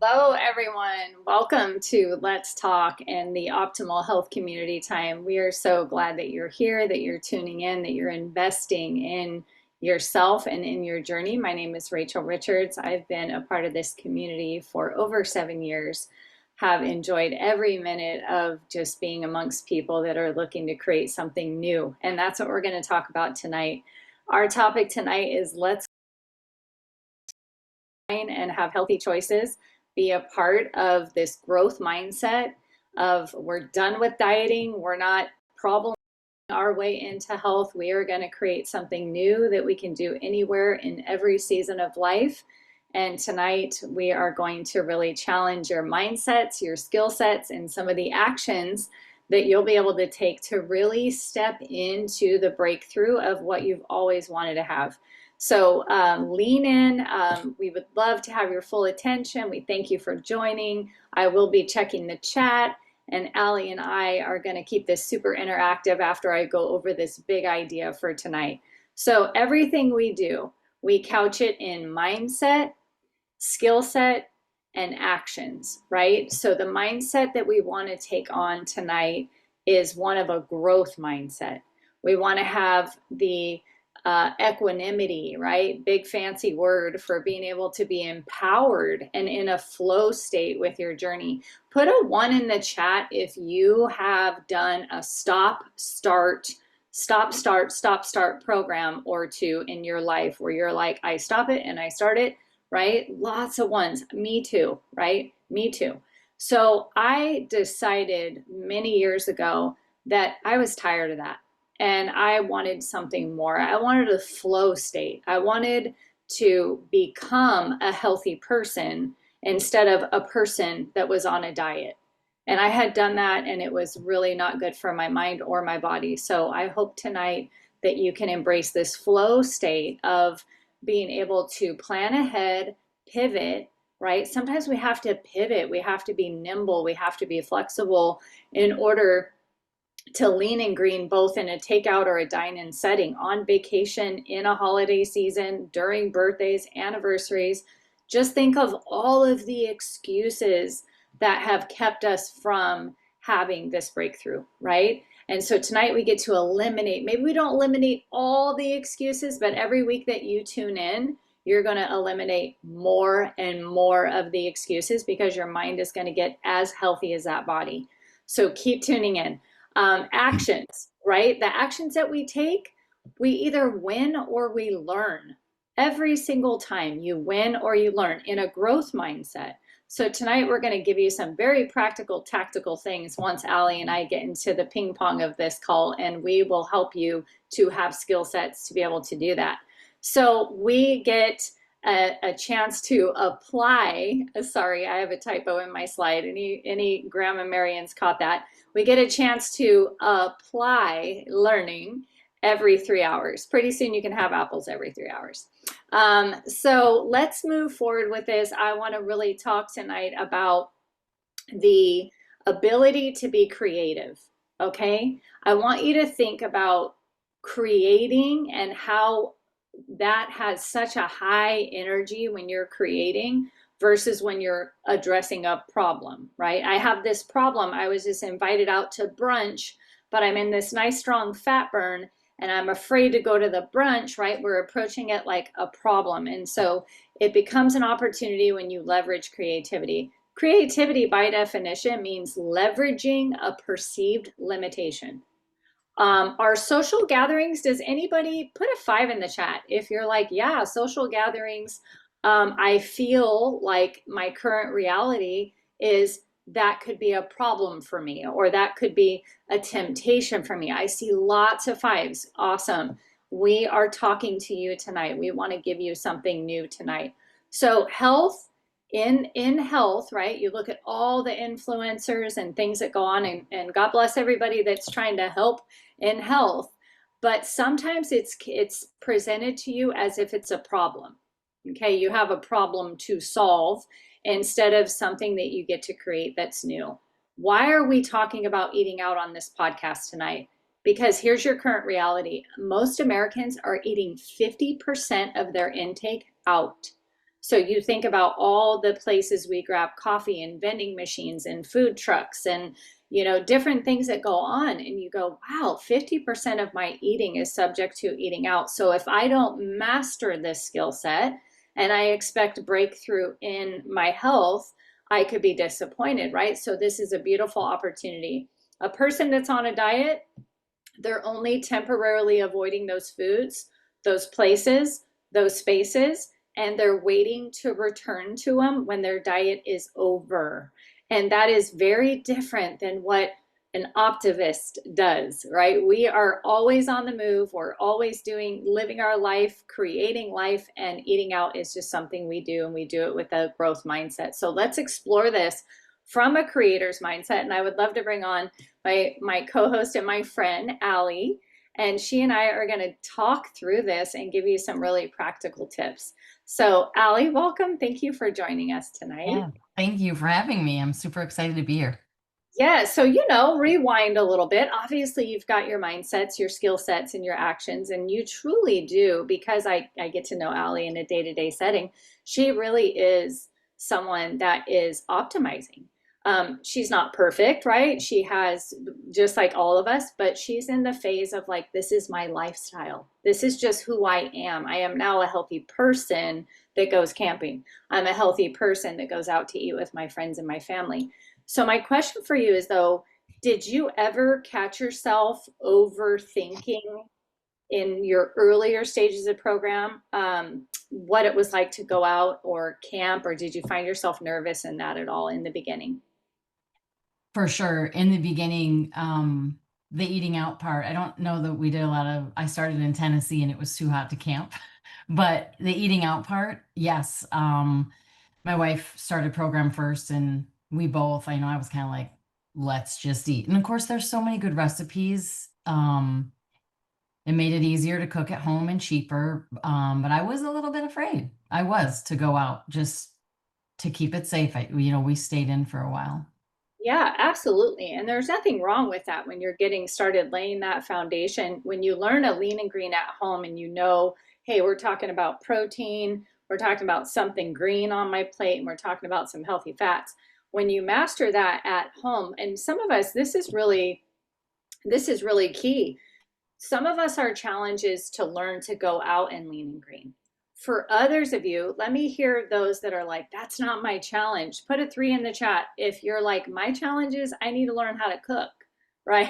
Hello, everyone. Welcome to Let's Talk and the Optimal Health Community Time. We are so glad that you're here, that you're tuning in, that you're investing in yourself and in your journey. My name is Rachel Richards. I've been a part of this community for over 7 years, have enjoyed every minute of just being amongst people that are looking to create something new. And that's what we're going to talk about tonight. Our topic tonight is let's and have healthy choices, be a part of this growth mindset of we're done with dieting, we're not problem our way into health. We are going to create something new that we can do anywhere in every season of life. And tonight we are going to really challenge your mindsets, your skill sets, and some of the actions that you'll be able to take to really step into the breakthrough of what you've always wanted to have. So lean in. We would love to have your full attention. We thank you for joining. I will be checking the chat, and Allie and I are going to keep this super interactive after I go over this big idea for tonight. So everything we do, we couch it in mindset, skill set, and actions, right? So the mindset that we want to take on tonight is one of a growth mindset. We want to have the equanimity, right? Big fancy word for being able to be empowered and in a flow state with your journey. Put a 1 in the chat if you have done a stop, start program or two in your life where you're like, I stop it and I start it, right? Lots of ones. Me too, right? Me too. So I decided many years ago that I was tired of that. And I wanted something more. I wanted a flow state. I wanted to become a healthy person instead of a person that was on a diet. And I had done that, and it was really not good for my mind or my body. So I hope tonight that you can embrace this flow state of being able to plan ahead, pivot, right? Sometimes we have to pivot. We have to be nimble. We have to be flexible in order to lean and green both in a takeout or a dine-in setting, on vacation, in a holiday season, during birthdays, anniversaries. Just think of all of the excuses that have kept us from having this breakthrough, right? And so tonight we get to eliminate, maybe we don't eliminate all the excuses, but every week that you tune in, you're going to eliminate more and more of the excuses because your mind is going to get as healthy as that body. So keep tuning in. Actions, right? The actions that we take, we either win or we learn. Every single time you win or you learn in a growth mindset. So tonight we're going to give you some very practical, tactical things once Allie and I get into the ping pong of this call, and we will help you to have skill sets to be able to do that. So we get a chance to apply. Sorry, I have a typo in my slide. Any Graham and Marians caught that? We get a chance to apply learning every 3 hours. Pretty soon you can have apples every 3 hours. So let's move forward with this. I want to really talk tonight about the ability to be creative, okay? I want you to think about creating and how that has such a high energy when you're creating versus when you're addressing a problem, right? I have this problem. I was just invited out to brunch, but I'm in this nice strong fat burn and I'm afraid to go to the brunch, right? We're approaching it like a problem. And so it becomes an opportunity when you leverage creativity. Creativity by definition means leveraging a perceived limitation. Our social gatherings, does anybody put a 5 in the chat if you're like, yeah, social gatherings, I feel like my current reality is that could be a problem for me, or that could be a temptation for me. I see lots of 5s. Awesome. We are talking to you tonight. We want to give you something new tonight. So health, in health, right? You look at all the influencers and things that go on, and God bless everybody that's trying to help in health, but sometimes it's presented to you as if it's a problem. Okay, you have a problem to solve instead of something that you get to create that's new. Why are we talking about eating out on this podcast tonight? Because here's your current reality. Most Americans are eating 50% of their intake out. So you think about all the places we grab coffee and vending machines and food trucks and different things that go on, and you go, wow, 50% of my eating is subject to eating out. So if I don't master this skill set and I expect breakthrough in my health, I could be disappointed, right? So this is a beautiful opportunity. A person that's on a diet, they're only temporarily avoiding those foods, those places, those spaces, and they're waiting to return to them when their diet is over. And that is very different than what an optimist does, right? We are always on the move. We're always living our life, creating life, and eating out is just something we do, and we do it with a growth mindset. So let's explore this from a creator's mindset. And I would love to bring on my co-host and my friend, Allie, and she and I are going to talk through this and give you some really practical tips. So, Allie, welcome. Thank you for joining us tonight. Yeah, thank you for having me. I'm super excited to be here. Yeah, so rewind a little bit. Obviously, you've got your mindsets, your skill sets, and your actions, and you truly do, because I get to know Allie in a day-to-day setting. She really is someone that is optimizing. She's not perfect, right? She has, just like all of us, but she's in the phase of like, this is my lifestyle. This is just who I am. I am now a healthy person that goes camping. I'm a healthy person that goes out to eat with my friends and my family. So my question for you is though, did you ever catch yourself overthinking in your earlier stages of program, what it was like to go out or camp, or did you find yourself nervous in that at all in the beginning? For sure. In the beginning, the eating out part, I don't know that we did a lot of, I started in Tennessee and it was too hot to camp, but the eating out part, yes. My wife started program first and we both, I know I was kind of like, let's just eat. And of course, there's so many good recipes. It made it easier to cook at home and cheaper. But I was a little bit afraid. I was to go out just to keep it safe. We stayed in for a while. Yeah, absolutely. And there's nothing wrong with that when you're getting started laying that foundation. When you learn a lean and green at home and hey, we're talking about protein, we're talking about something green on my plate, and we're talking about some healthy fats. When you master that at home, and some of us, this is really key. Some of us, our challenge is to learn to go out and lean and green. For others of you, let me hear those that are like, that's not my challenge. Put a 3 in the chat. If you're like, my challenge is I need to learn how to cook, right?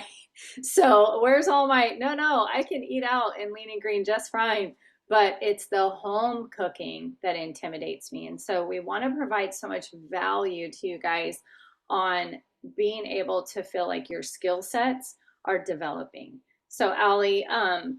So where's all no, I can eat out and lean and green just fine. But it's the home cooking that intimidates me. And so we want to provide so much value to you guys on being able to feel like your skill sets are developing. So, Allie,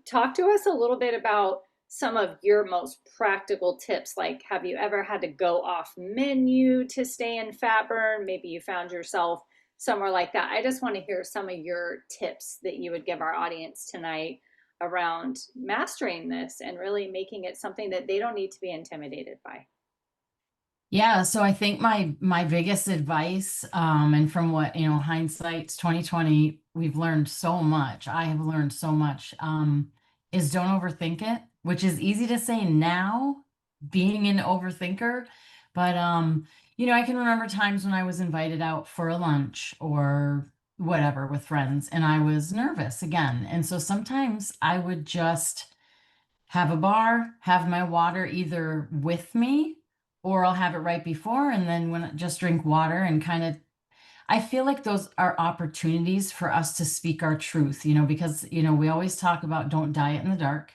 talk to us a little bit about some of your most practical tips. Like, have you ever had to go off menu to stay in fat burn? Maybe you found yourself somewhere like that. I just want to hear some of your tips that you would give our audience tonight around mastering this and really making it something that they don't need to be intimidated by. Yeah, so I think my biggest advice, and from what, hindsight's 2020, we've learned so much. I have learned so much, is don't overthink it, which is easy to say now, being an overthinker. But I can remember times when I was invited out for a lunch or whatever with friends, and I was nervous again. And so sometimes I would just have a bar, have my water either with me or I'll have it right before. And then just drink water and kind of, I feel like those are opportunities for us to speak our truth, because, we always talk about don't diet in the dark.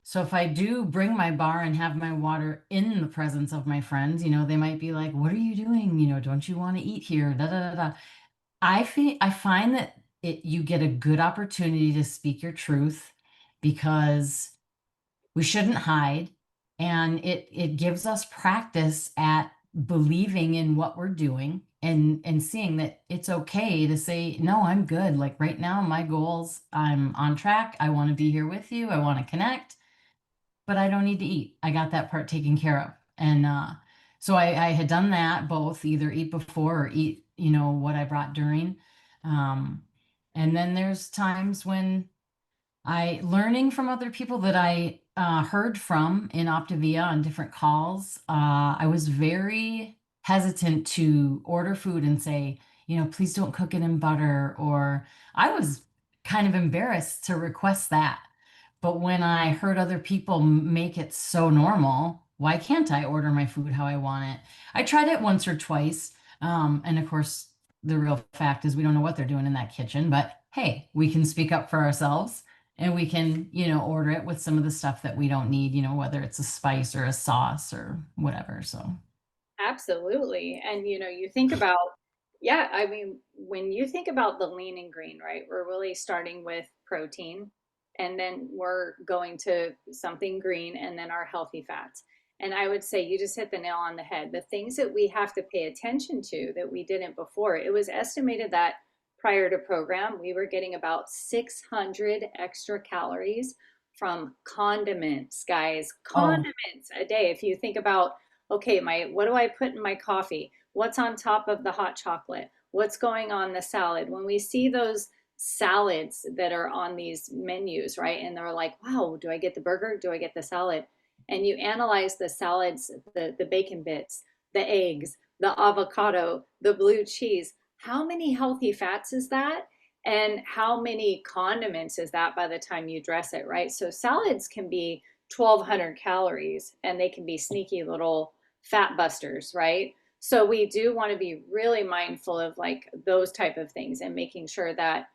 So if I do bring my bar and have my water in the presence of my friends, they might be like, what are you doing? Don't you want to eat here? Da, da, da, da. I find that you get a good opportunity to speak your truth because we shouldn't hide, and it gives us practice at believing in what we're doing and seeing that it's okay to say no, I'm good. Like right now my goals, I'm on track. I want to be here with you. I want to connect, but I don't need to eat. I got that part taken care of. And so I had done that, both either eat before or eat, what I brought during. And then there's times when I learning from other people that I heard from in Optavia on different calls, I was very hesitant to order food and say, please don't cook it in butter, or I was kind of embarrassed to request that. But when I heard other people make it so normal, why can't I order my food how I want it? I tried it once or twice. And of course, the real fact is we don't know what they're doing in that kitchen, but hey, we can speak up for ourselves and we can, order it with some of the stuff that we don't need, whether it's a spice or a sauce or whatever. So, Absolutely. And you think about, yeah, I mean, when you think about the lean and green, right? We're really starting with protein and then we're going to something green and then our healthy fats. And I would say you just hit the nail on the head. The things that we have to pay attention to that we didn't before, it was estimated that prior to program, we were getting about 600 extra calories from condiments, guys, oh, condiments a day. If you think about, okay, my what do I put in my coffee? What's on top of the hot chocolate? What's going on the salad? When we see those salads that are on these menus, right? And they're like, wow, do I get the burger? Do I get the salad? And you analyze the salads, the bacon bits, the eggs, the avocado, the blue cheese. How many healthy fats is that? And how many condiments is that by the time you dress it, right? So salads can be 1,200 calories and they can be sneaky little fat busters, right? So we do want to be really mindful of like those type of things and making sure that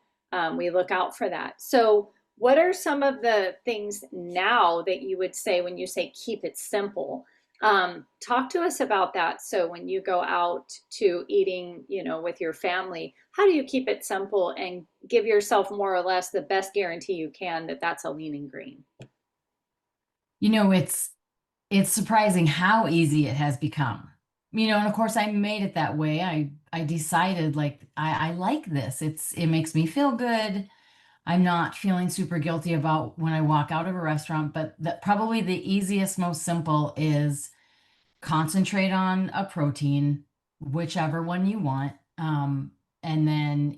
we look out for that. So what are some of the things now that you would say when you say keep it simple? Talk to us about that. So when you go out to eating, with your family, how do you keep it simple and give yourself more or less the best guarantee you can that that's a lean and green? it's surprising how easy it has become. And of course I made it that way. I decided like I like this. It makes me feel good. I'm not feeling super guilty about when I walk out of a restaurant, but that probably the easiest, most simple is concentrate on a protein, whichever one you want. And then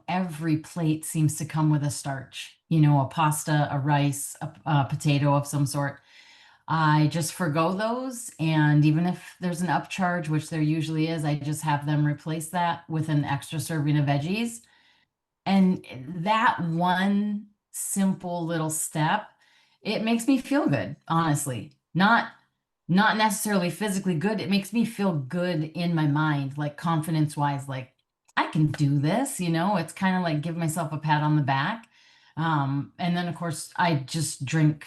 every plate seems to come with a starch, a pasta, a rice, a potato of some sort. I just forgo those. And even if there's an upcharge, which there usually is, I just have them replace that with an extra serving of veggies. And that one simple little step, it makes me feel good, honestly. Not necessarily physically good. It makes me feel good in my mind, like confidence wise, like I can do this, it's kind of like give myself a pat on the back. And then of course I just drink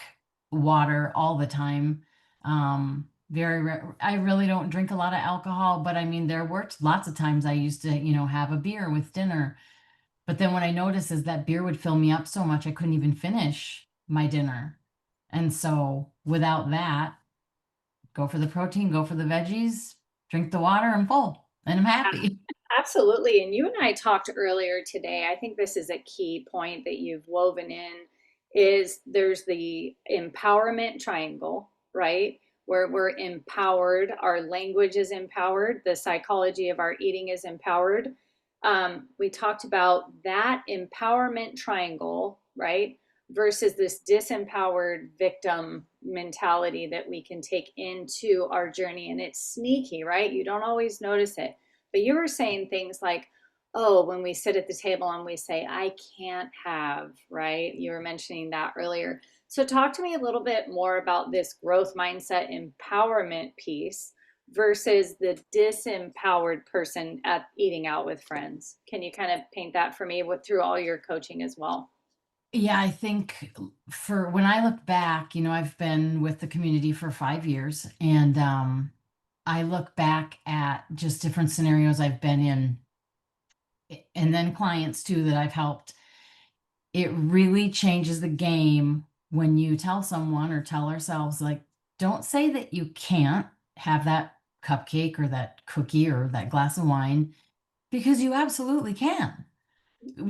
water all the time. I really don't drink a lot of alcohol, but I mean, there were lots of times I used to, have a beer with dinner. But then what I noticed is that beer would fill me up so much I couldn't even finish my dinner. And so without that, go for the protein, go for the veggies, drink the water, I'm full and I'm happy. Absolutely. And you and I talked earlier today. I think this is a key point that you've woven in is there's the empowerment triangle, right? Where we're empowered, our language is empowered, the psychology of our eating is empowered. We talked about that empowerment triangle, right? Versus this disempowered victim mentality that we can take into our journey. And it's sneaky, right? You don't always notice it. But you were saying things like, oh, when we sit at the table and we say, I can't have, right? You were mentioning that earlier. So, talk to me a little bit more about this growth mindset empowerment piece versus the disempowered person at eating out with friends. Can you kind of paint that for me through all your coaching as well? Yeah, I think for when I look back, I've been with the community for 5 years and I look back at just different scenarios I've been in and then clients too that I've helped. It really changes the game when you tell someone or tell ourselves, like, don't say that you can't have that cupcake or that cookie or that glass of wine because you absolutely can.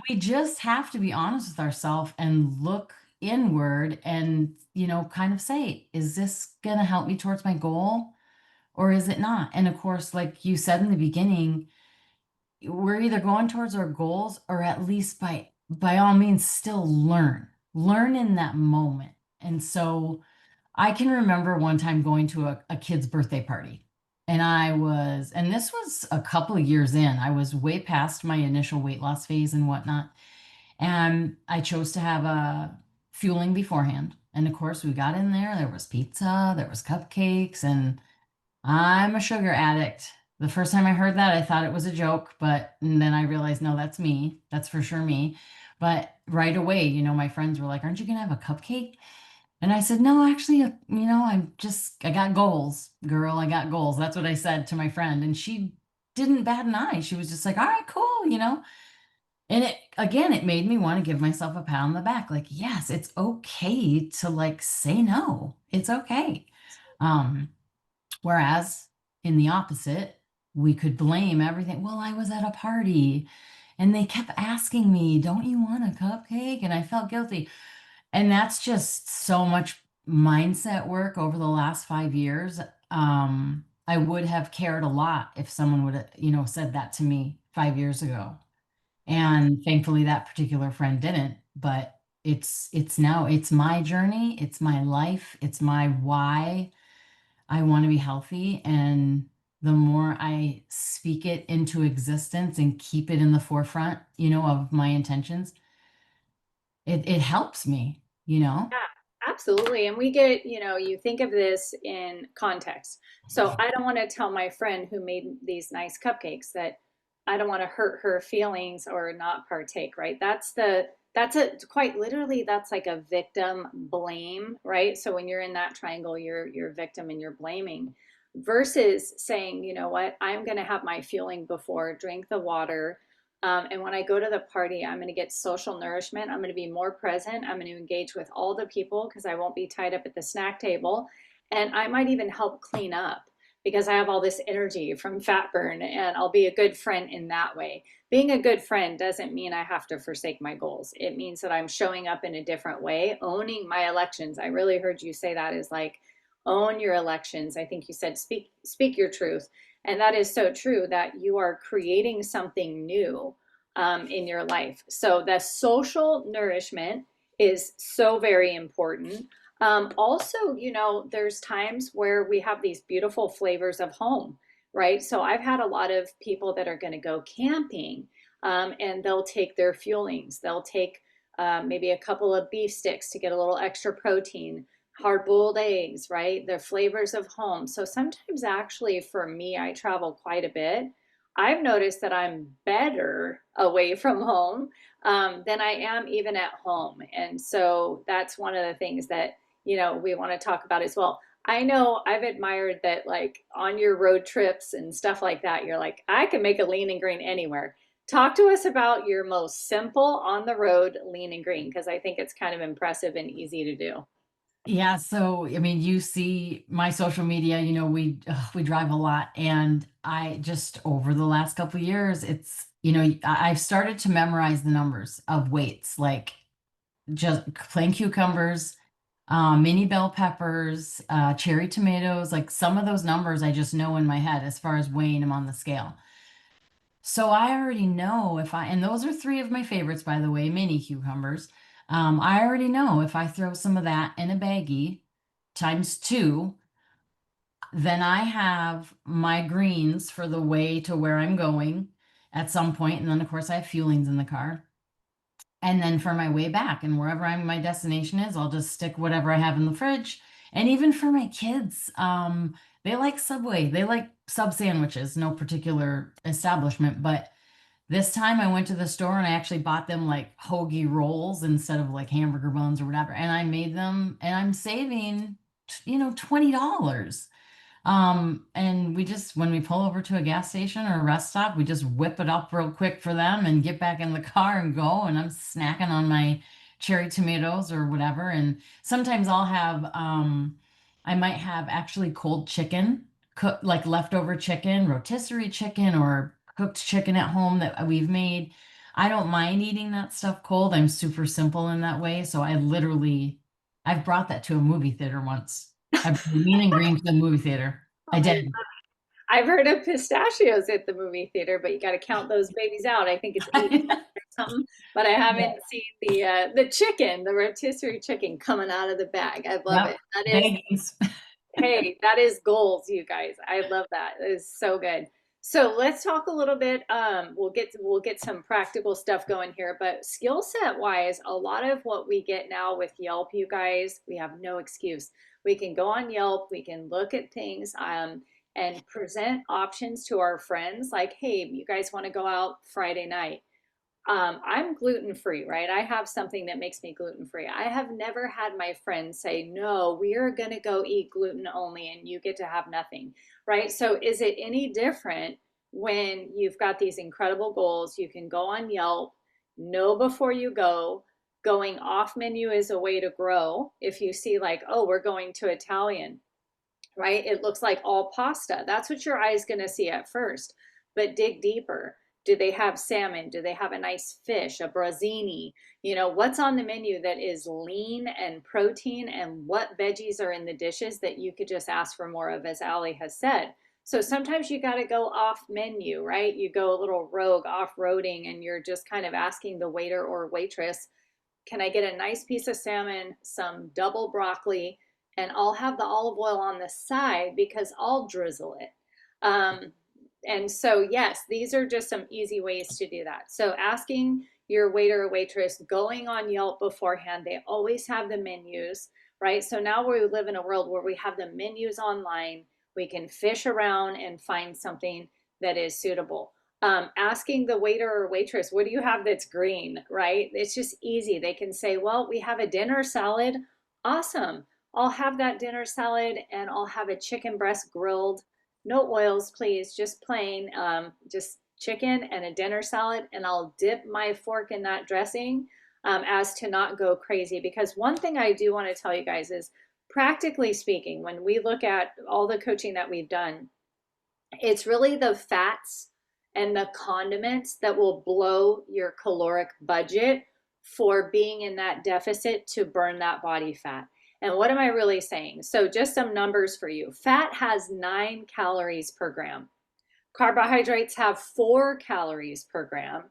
We just have to be honest with ourselves and look inward and, kind of say, is this going to help me towards my goal or is it not? And of course, like you said in the beginning, we're either going towards our goals or at least by all means still learn in that moment. And so I can remember one time going to a kid's birthday party. And this was a couple of years in. I was way past my initial weight loss phase and whatnot. And I chose to have a fueling beforehand. And of course, we got in there, there was pizza, there was cupcakes, and I'm a sugar addict. The first time I heard that, I thought it was a joke, but and then I realized, no, that's me. That's for sure me. But right away, my friends were like, "Aren't you gonna have a cupcake?" And I said, "No, actually, I got goals, girl. I got goals." That's what I said to my friend. And she didn't bat an eye. She was just like, "All right, cool." And it made me want to give myself a pat on the back. Like, yes, it's okay to like say no. It's okay. Um, Whereas in the opposite, we could blame everything. Well, I was at a party and they kept asking me, "Don't you want a cupcake?" And I felt guilty. And that's just so much mindset work over the last 5 years. I would have cared a lot if someone would have, said that to me 5 years ago. And thankfully that particular friend didn't. But it's my journey, it's my life, it's my why I want to be healthy. And the more I speak it into existence and keep it in the forefront, of my intentions, it helps me. Yeah, absolutely. And we get, you think of this in context. So I don't want to tell my friend who made these nice cupcakes that I don't want to hurt her feelings or not partake, right? That's a quite literally that's like a victim blame, right? So when you're in that triangle, you're a victim and you're blaming versus saying, you know what, I'm going to have my fueling before, drink the water, and when I go to the party, I'm going to get social nourishment. I'm going to be more present. I'm going to engage with all the people because I won't be tied up at the snack table. And I might even help clean up because I have all this energy from fat burn and I'll be a good friend in that way. Being a good friend doesn't mean I have to forsake my goals. It means that I'm showing up in a different way, owning my elections. I really heard you say that is like own your elections. I think you said speak your truth. And that is so true that you are creating something new in your life. So the social nourishment is so very important. Also, there's times where we have these beautiful flavors of home, right? So I've had a lot of people that are going to go camping and they'll take their fuelings. They'll take maybe a couple of beef sticks to get a little extra protein, hard boiled eggs, right? The flavors of home. So sometimes, actually, for me, I travel quite a bit. I've noticed that I'm better away from home than I am even at home. And so that's one of the things that, we want to talk about as well. I know I've admired that, like on your road trips and stuff like that, you're like, I can make a lean and green anywhere. Talk to us about your most simple on the road lean and green, because I think it's kind of impressive and easy to do. Yeah, so I mean, you see my social media, we drive a lot, and I just over the last couple of years, I've started to memorize the numbers of weights, like just plain cucumbers, mini bell peppers, cherry tomatoes, like some of those numbers I just know in my head as far as weighing them on the scale. So I already know and those are three of my favorites, by the way, mini cucumbers. I already know if I throw some of that in a baggie times two, then I have my greens for the way to where I'm going at some point. And then, of course, I have fuelings in the car. And then for my way back and wherever my destination is, I'll just stick whatever I have in the fridge. And even for my kids, they like Subway. They like sub sandwiches, no particular establishment. But this time I went to the store and I actually bought them like hoagie rolls instead of like hamburger buns or whatever. And I made them and I'm saving, $20. And when we pull over to a gas station or a rest stop, we just whip it up real quick for them and get back in the car and go. And I'm snacking on my cherry tomatoes or whatever. And sometimes I might have actually cold chicken, cook like leftover chicken, rotisserie chicken, or cooked chicken at home that we've made. I don't mind eating that stuff cold. I'm super simple in that way. So I've brought that to a movie theater once. I brought Lean and Green to the movie theater. I did. I've heard of pistachios at the movie theater, but you got to count those babies out. I think it's 8 or something, but I Yeah. haven't seen the chicken, the rotisserie chicken coming out of the bag. I love Yep. it. That is, Baggies. hey, that is goals, you guys. I love that. It is so good. So let's talk a little bit. We'll get some practical stuff going here, but skill set wise, a lot of what we get now with Yelp, you guys, we have no excuse. We can go on Yelp, we can look at things, and present options to our friends like, hey, you guys want to go out Friday night? I'm gluten free, right? I have something that makes me gluten free. I have never had my friends say, no, we are going to go eat gluten only and you get to have nothing, right? So is it any different when you've got these incredible goals? You can go on Yelp, know before you go. Going off menu is a way to grow. If you see, like, oh, we're going to Italian, right? It looks like all pasta. That's what your eye is going to see at first. But dig deeper. Do they have salmon? Do they have a nice fish, a brazzini? You know, what's on the menu that is lean and protein, and what veggies are in the dishes that you could just ask for more of, as Ali has said. So sometimes you got to go off menu, right? You go a little rogue, off roading, and you're just kind of asking the waiter or waitress, can I get a nice piece of salmon, some double broccoli, and I'll have the olive oil on the side because I'll drizzle it. Um, and so, yes, these are just some easy ways to do that. So, asking your waiter or waitress, going on Yelp beforehand, they always have the menus, right? So now we live in a world where we have the menus online. We can fish around and find something that is suitable. Asking the waiter or waitress, what do you have that's green, right? It's just easy. They can say, well, we have a dinner salad. Awesome. I'll have that dinner salad and I'll have a chicken breast grilled. No oils, please, just plain, just chicken and a dinner salad. And I'll dip my fork in that dressing, as to not go crazy. Because one thing I do want to tell you guys is, practically speaking, when we look at all the coaching that we've done, it's really the fats and the condiments that will blow your caloric budget for being in that deficit to burn that body fat. And what am I really saying? So, just some numbers for you. Fat has 9 calories per gram, carbohydrates have 4 calories per gram,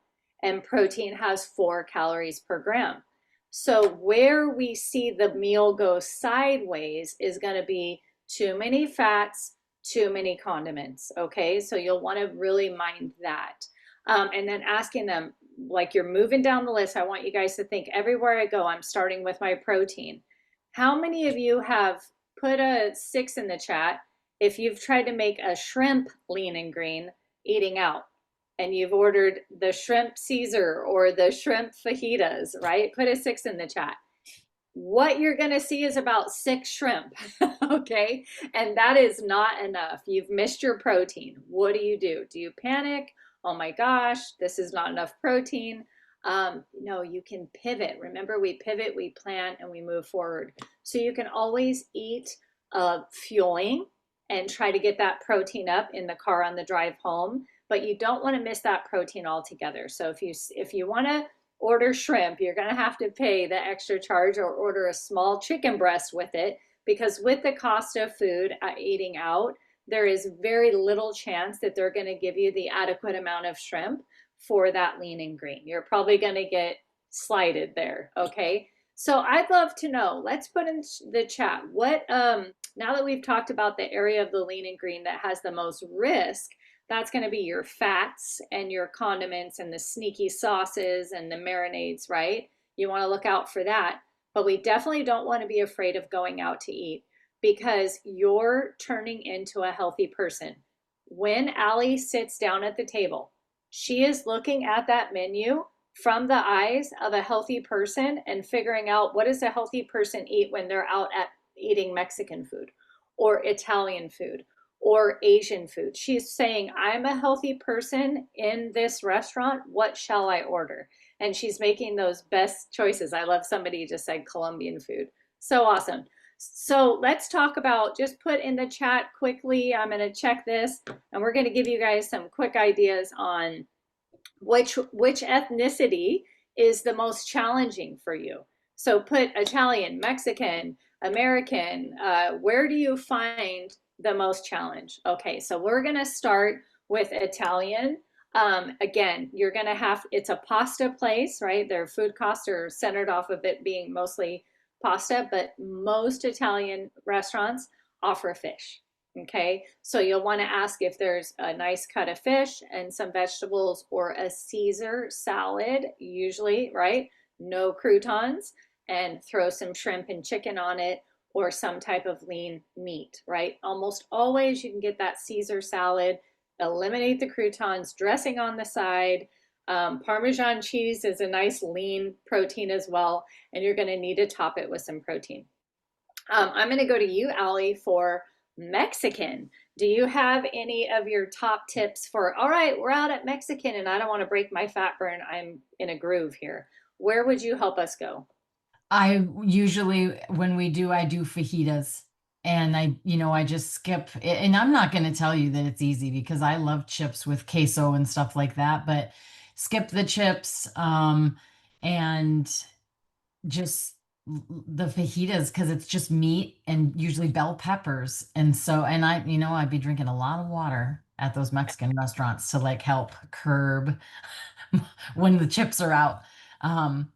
and protein has 4 calories per gram. So, where we see the meal go sideways is going to be too many fats, too many condiments. Okay, so you'll want to really mind that. And then asking them, like, you're moving down the list, I want you guys to think, everywhere I go, I'm starting with my protein. How many of you have put a 6 in the chat if you've tried to make a shrimp lean and green eating out? And you've ordered the shrimp Caesar or the shrimp fajitas, right? Put a 6 in the chat. What you're going to see is about 6 shrimp, okay? And that is not enough. You've missed your protein. What do? Do you panic? Oh my gosh, this is not enough protein. No, you can pivot. Remember, we pivot, we plan, and we move forward. So you can always eat fueling and try to get that protein up in the car on the drive home, but you don't want to miss that protein altogether. So if you want to order shrimp, you're going to have to pay the extra charge or order a small chicken breast with it, because with the cost of food eating out, there is very little chance that they're going to give you the adequate amount of shrimp for that lean and green. You're probably going to get slighted there, okay? So I'd love to know, let's put in the chat, what, now that we've talked about the area of the lean and green that has the most risk, that's going to be your fats and your condiments and the sneaky sauces and the marinades, right? You want to look out for that. But we definitely don't want to be afraid of going out to eat, because you're turning into a healthy person. When Ali sits down at the table, she is looking at that menu from the eyes of a healthy person and figuring out, what does a healthy person eat when they're out at eating Mexican food or Italian food or Asian food. She's saying, I'm a healthy person in this restaurant. What shall I order? And she's making those best choices. I love, somebody just said Colombian food. So awesome. So let's talk about, just put in the chat quickly. I'm going to check this and we're going to give you guys some quick ideas on which ethnicity is the most challenging for you. So put Italian, Mexican, American. Where do you find The most challenge. Okay, so we're gonna start with Italian. Again, you're gonna have, it's a pasta place, right? Their food costs are centered off of it being mostly pasta, but most Italian restaurants offer fish. Okay, so you'll want to ask if there's a nice cut of fish and some vegetables or a Caesar salad, usually, right? No croutons, and throw some shrimp and chicken on it or some type of lean meat, right? Almost always you can get that Caesar salad, eliminate the croutons, dressing on the side. Parmesan cheese is a nice lean protein as well, and you're going to need to top it with some protein. I'm going to go to you, Allie, for Mexican. Do you have any of your top tips for, all right, we're out at Mexican and I don't want to break my fat burn. I'm in a groove here. Where would you help us go? I usually, when we do, I do fajitas. And I just skip, and I'm not going to tell you that it's easy because I love chips with queso and stuff like that, but skip the chips, and just the fajitas because it's just meat and usually bell peppers. And so, and I'd be drinking a lot of water at those Mexican restaurants to like help curb when the chips are out.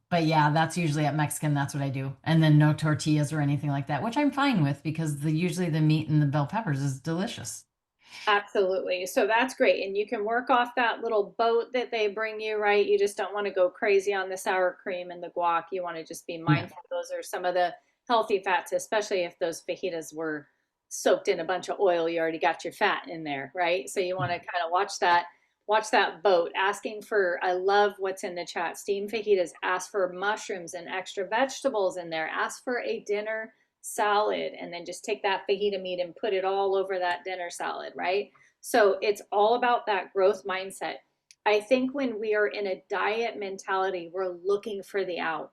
But yeah, that's usually at Mexican, that's what I do. And then no tortillas or anything like that, which I'm fine with because usually the meat and the bell peppers is delicious. Absolutely. So that's great. And you can work off that little boat that they bring you, right? You just don't want to go crazy on the sour cream and the guac. You want to just be Yeah. mindful. Those are some of the healthy fats, especially if those fajitas were soaked in a bunch of oil. You already got your fat in there, right? So you want to kind of watch that boat. Asking for, I love what's in the chat. Steamed fajitas, ask for mushrooms and extra vegetables in there. Ask for a dinner salad and then just take that fajita meat and put it all over that dinner salad, right? So it's all about that growth mindset. I think when we are in a diet mentality, we're looking for the out.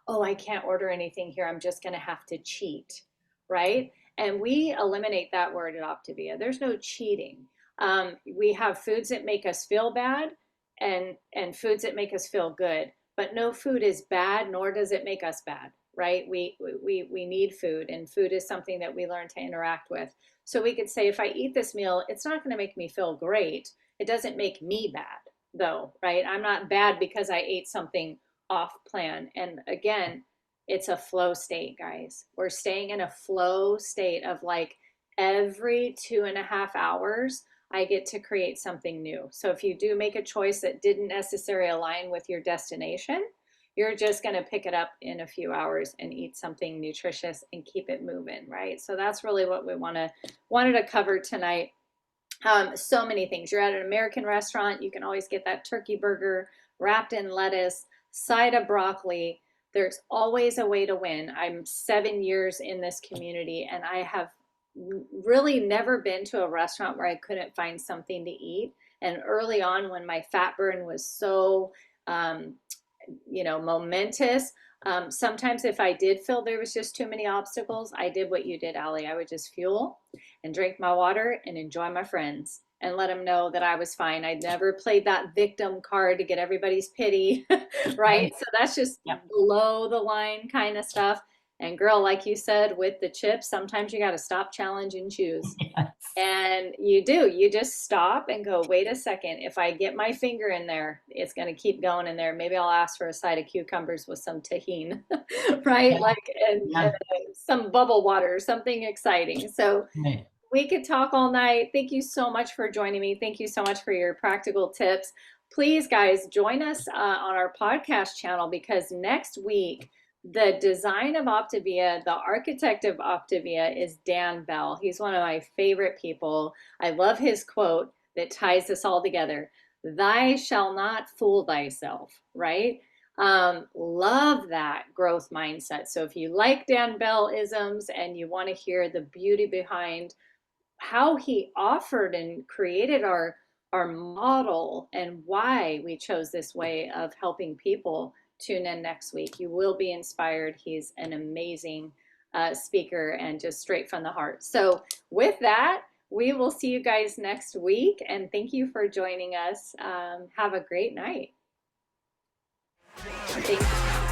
Oh, I can't order anything here. I'm just going to have to cheat, right? And we eliminate that word at Optavia. There's no cheating. We have foods that make us feel bad and foods that make us feel good, but no food is bad, nor does it make us bad, right? We need food, and food is something that we learn to interact with. So we could say, if I eat this meal, it's not going to make me feel great. It doesn't make me bad, though, right? I'm not bad because I ate something off plan. And again, it's a flow state, guys. We're staying in a flow state of like every 2.5 hours, I get to create something new. So if you do make a choice that didn't necessarily align with your destination, you're just going to pick it up in a few hours and eat something nutritious and keep it moving, right? So that's really what we wanted to cover tonight. So many things. You're at an American restaurant, you can always get that turkey burger wrapped in lettuce, side of broccoli. There's always a way to win. I'm 7 years in this community, and I have really never been to a restaurant where I couldn't find something to eat. And early on, when my fat burn was so momentous. Sometimes if I did feel there was just too many obstacles, I did what you did, Allie. I would just fuel and drink my water and enjoy my friends and let them know that I was fine. I'd never played that victim card to get everybody's pity, right? So that's just below the line kind of stuff. And girl, like you said, with the chips, sometimes you got to stop, challenge, and choose. Yes. And you just stop and go, wait a second, if I get my finger in there, it's going to keep going in there. Maybe I'll ask for a side of cucumbers with some tahini, right? Yeah. Like, and some bubble water, something exciting. So Right. we could talk all night. Thank you so much for joining me. Thank you so much for your practical tips. Please, guys, join us on our podcast channel, because next week, the design of Optavia, the architect of Optavia is Dan Bell. He's one of my favorite people. I love his quote that ties this all together. Thou shalt not fool thyself, right? Love that growth mindset. So if you like Dan Bell isms and you want to hear the beauty behind how he offered and created our model and why we chose this way of helping people, tune in next week. You will be inspired. He's an amazing speaker and just straight from the heart. So with that, we will see you guys next week. And thank you for joining us. Have a great night. Thank you.